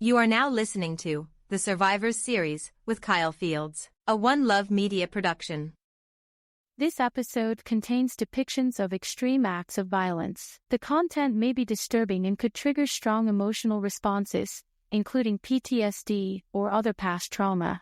You are now listening to The Survivors Series with Kyle Fields, a One Love Media production. This episode contains depictions of extreme acts of violence. The content may be disturbing and could trigger strong emotional responses, including PTSD or other past trauma.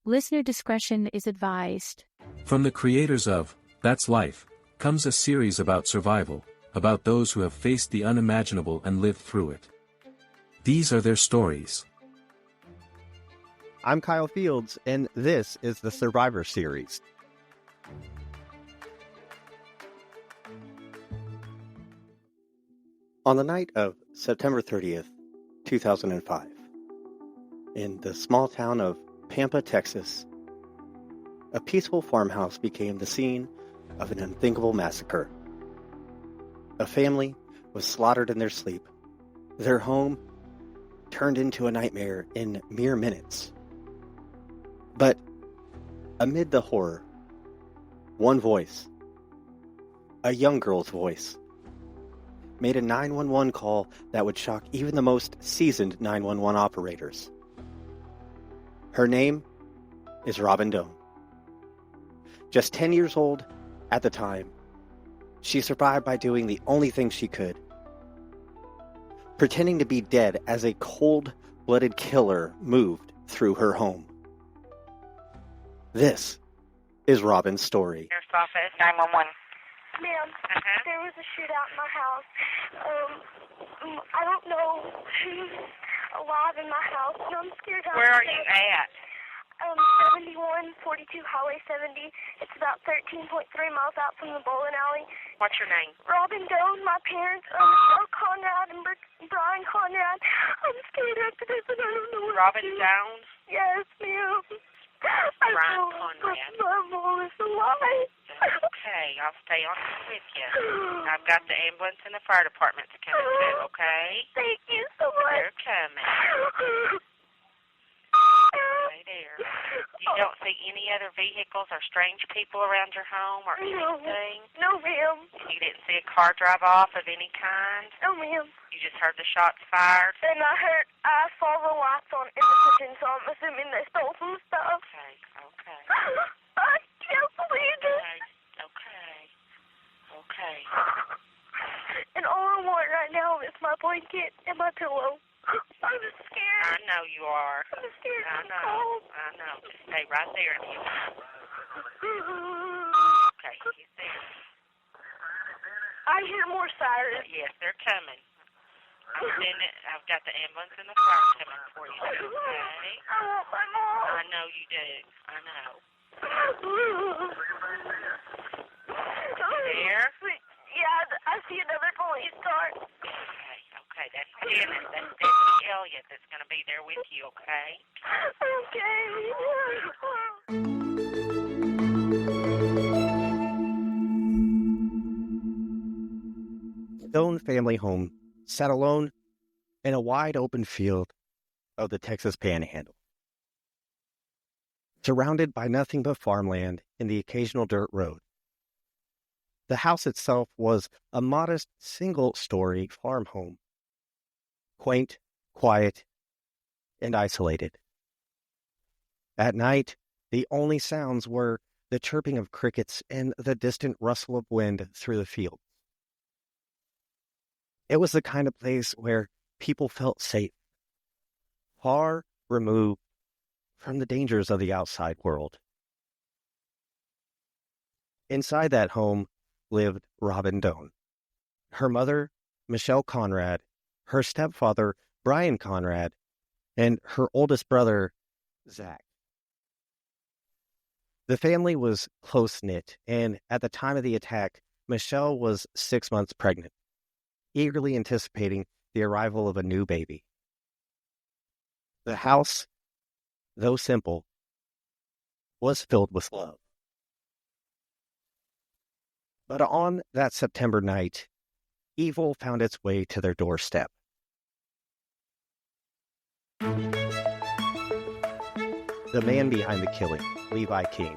Listener discretion is advised. From the creators of That's Life comes a series about survival, about those who have faced the unimaginable and lived through it. These are their stories. I'm Kyle Fields, and this is the Survivor Series. On the night of September 30th, 2005, in the small town of Pampa, Texas, a peaceful farmhouse became the scene of an unthinkable massacre. A family was slaughtered in their sleep. Their home turned into a nightmare in mere minutes. But amid the horror, one voice, a young girl's voice, made a 911 call that would shock even the most seasoned 911 operators. Her name is Robin Doan. Just 10 years old at the time, she survived by doing the only thing she could: pretending to be dead as a cold-blooded killer moved through her home. This is Robin's story. Sheriff's Office, 911. Ma'am, there was a shootout in my house. I don't know who's alive in my house, and I'm scared. Where are you at? 7142 Highway 70. It's about 13.3 miles out from the bowling alley. What's your name? Robin Doan. My parents are Michelle Conrad and Brian Conrad. I'm scared after this, and I don't know what Robin to do. Doan? Yes, ma'am. Brian Conrad. My mom is alive. Okay, I'll stay on with you. I've got the ambulance and the fire department to come too, okay? Thank you so much. They're coming. Stay there. You don't see any other vehicles or strange people around your home or anything? No, ma'am. You didn't see a car drive off of any kind? No, ma'am. You just heard the shots fired? And I saw the lights on in the kitchen, so I'm assuming they stole some stuff. Okay. I can't believe it. Okay. And all I want right now is my blanket and my pillow. I'm scared. I know you are. I'm scared. I know. Just stay right there. Okay, he's there. I hear more sirens. Yes, they're coming. I've got the ambulance and the fire coming for you, okay? I want my mom. I know you do. I know. There? Yeah, I see another police car. Okay, that's Dennis. That's Deputy Elliott that's going to be there with you, okay? The Doan family home sat alone in a wide open field of the Texas Panhandle, surrounded by nothing but farmland and the occasional dirt road. The house itself was a modest single-story farm home, quaint, quiet, and isolated. At night, the only sounds were the chirping of crickets and the distant rustle of wind through the fields. It was the kind of place where people felt safe, far removed from the dangers of the outside world. Inside that home lived Robin Doan, her mother, Michelle Conrad, her stepfather, Brian Conrad, and her oldest brother, Zach. The family was close-knit, and at the time of the attack, Michelle was 6 months pregnant, eagerly anticipating the arrival of a new baby. The house, though simple, was filled with love. But on that September night, evil found its way to their doorstep. The man behind the killing, Levi King.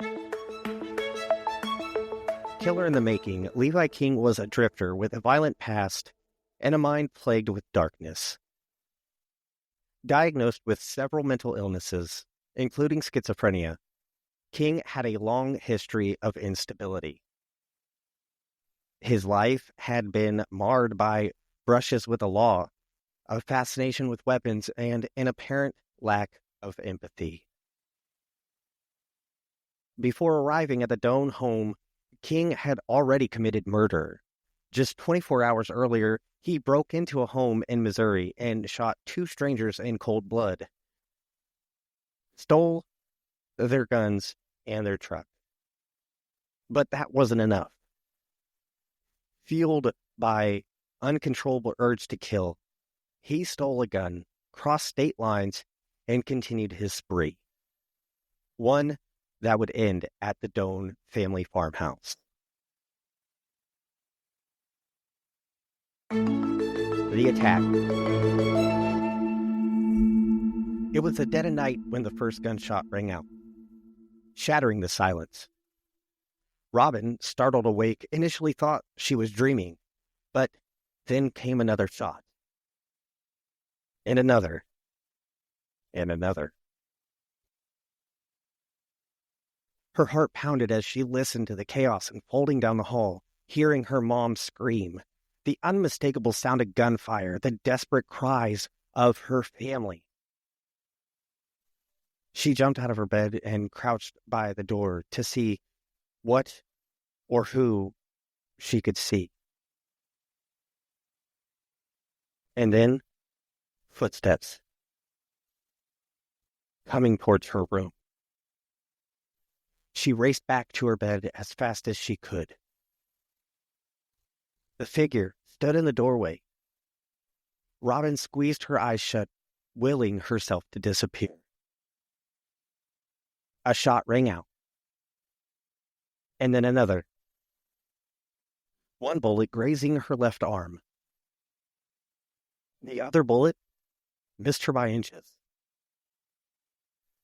Killer in the making, Levi King was a drifter with a violent past and a mind plagued with darkness. Diagnosed with several mental illnesses, including schizophrenia, King had a long history of instability. His life had been marred by brushes with the law, a fascination with weapons, and an apparent lack of empathy. Before arriving at the Doan home, King had already committed murder. Just 24 hours earlier, he broke into a home in Missouri and shot two strangers in cold blood, stole their guns and their truck. But that wasn't enough. Fueled by uncontrollable urge to kill, he stole a gun, crossed state lines, and continued his spree. One that would end at the Doan family farmhouse. The attack. It was the dead of night when the first gunshot rang out, shattering the silence. Robin, startled awake, initially thought she was dreaming, but then came another shot. And another. And another. Her heart pounded as she listened to the chaos unfolding down the hall, hearing her mom scream, the unmistakable sound of gunfire, the desperate cries of her family. She jumped out of her bed and crouched by the door to see what or who she could see. And then, footsteps coming towards her room. She raced back to her bed as fast as she could. The figure stood in the doorway. Robin squeezed her eyes shut, willing herself to disappear. A shot rang out. And then another. One bullet grazing her left arm. The other bullet missed her by inches,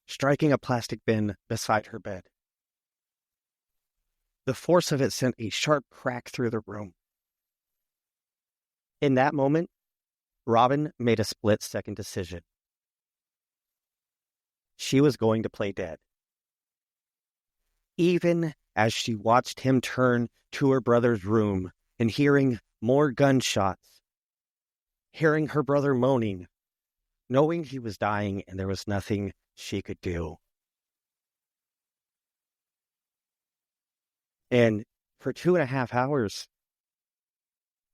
striking a plastic bin beside her bed. The force of it sent a sharp crack through the room. In that moment, Robin made a split-second decision. She was going to play dead. Even as she watched him turn to her brother's room and hearing more gunshots, hearing her brother moaning, knowing he was dying and there was nothing she could do. And for 2.5 hours,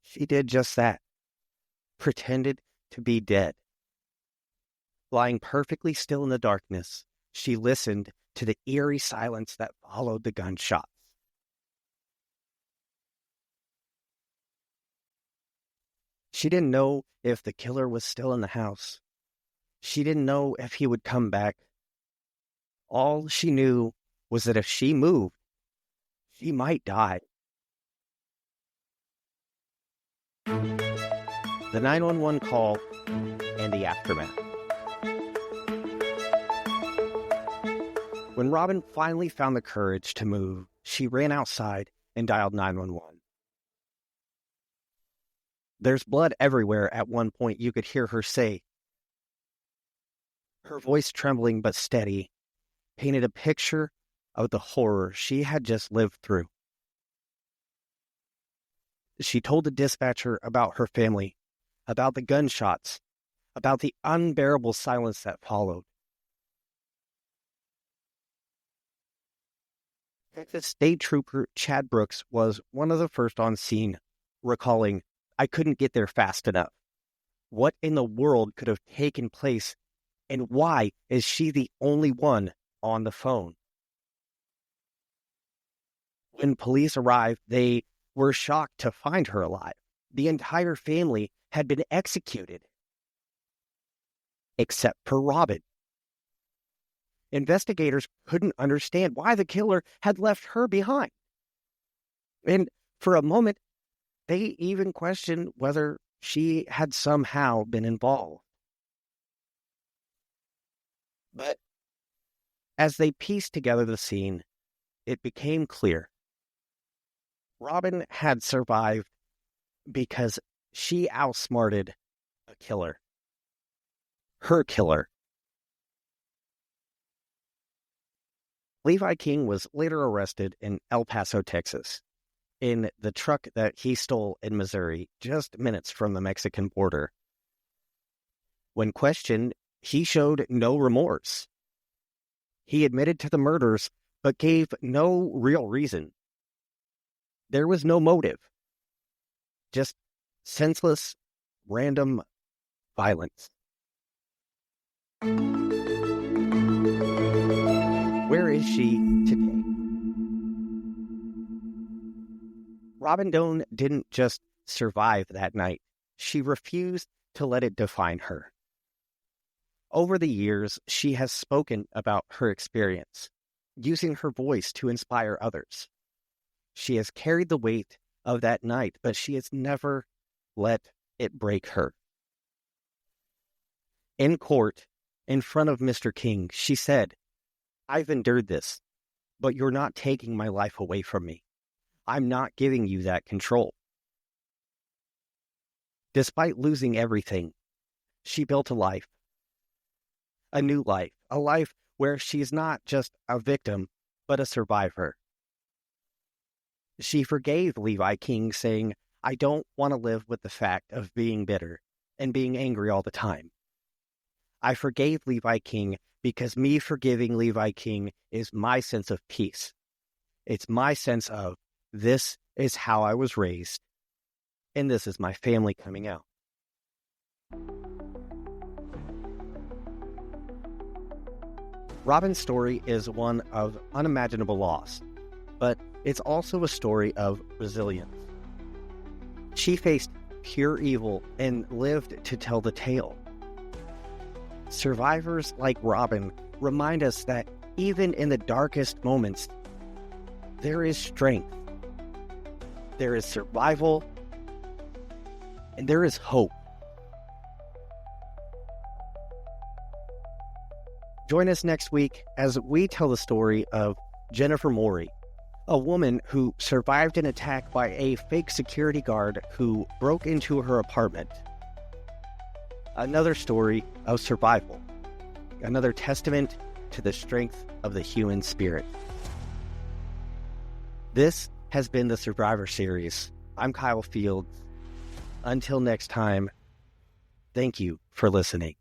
she did just that. Pretended to be dead. Lying perfectly still in the darkness, she listened to the eerie silence that followed the gunshots. She didn't know if the killer was still in the house. She didn't know if he would come back. All she knew was that if she moved, she might die. The 911 call and the aftermath. When Robin finally found the courage to move, she ran outside and dialed 911. There's blood everywhere, at one point you could hear her say. Her voice, trembling but steady, painted a picture of the horror she had just lived through. She told the dispatcher about her family, about the gunshots, about the unbearable silence that followed. Texas State Trooper Chad Brooks was one of the first on scene, recalling, "I couldn't get there fast enough. What in the world could have taken place, and why is she the only one on the phone?" When police arrived, they were shocked to find her alive. The entire family had been executed, except for Robin. Investigators couldn't understand why the killer had left her behind. And for a moment, they even questioned whether she had somehow been involved. But as they pieced together the scene, it became clear. Robin had survived because she outsmarted a killer. her killer. Levi King was later arrested in El Paso, Texas, in the truck that he stole in Missouri, just minutes from the Mexican border. When questioned, he showed no remorse. He admitted to the murders, but gave no real reason. There was no motive. Just senseless, random violence. Where is she today? Robin Doan didn't just survive that night. She refused to let it define her. Over the years, she has spoken about her experience, using her voice to inspire others. She has carried the weight of that night, but she has never let it break her. In court, in front of Mr. King, she said, "I've endured this, but you're not taking my life away from me. I'm not giving you that control." Despite losing everything, she built a life. A new life, a life where she's not just a victim, but a survivor. She forgave Levi King, saying, "I don't want to live with the fact of being bitter and being angry all the time. I forgave Levi King because me forgiving Levi King is my sense of peace. It's my sense of, this is how I was raised, and this is my family coming out." Robin's story is one of unimaginable loss, but it's also a story of resilience. She faced pure evil and lived to tell the tale. Survivors like Robin remind us that even in the darkest moments, there is strength, there is survival, and there is hope. Join us next week as we tell the story of Jennifer Morey, a woman who survived an attack by a fake security guard who broke into her apartment. Another story of survival, another testament to the strength of the human spirit. This has been the Survivor Series. I'm Kyle Fields. Until next time, thank you for listening.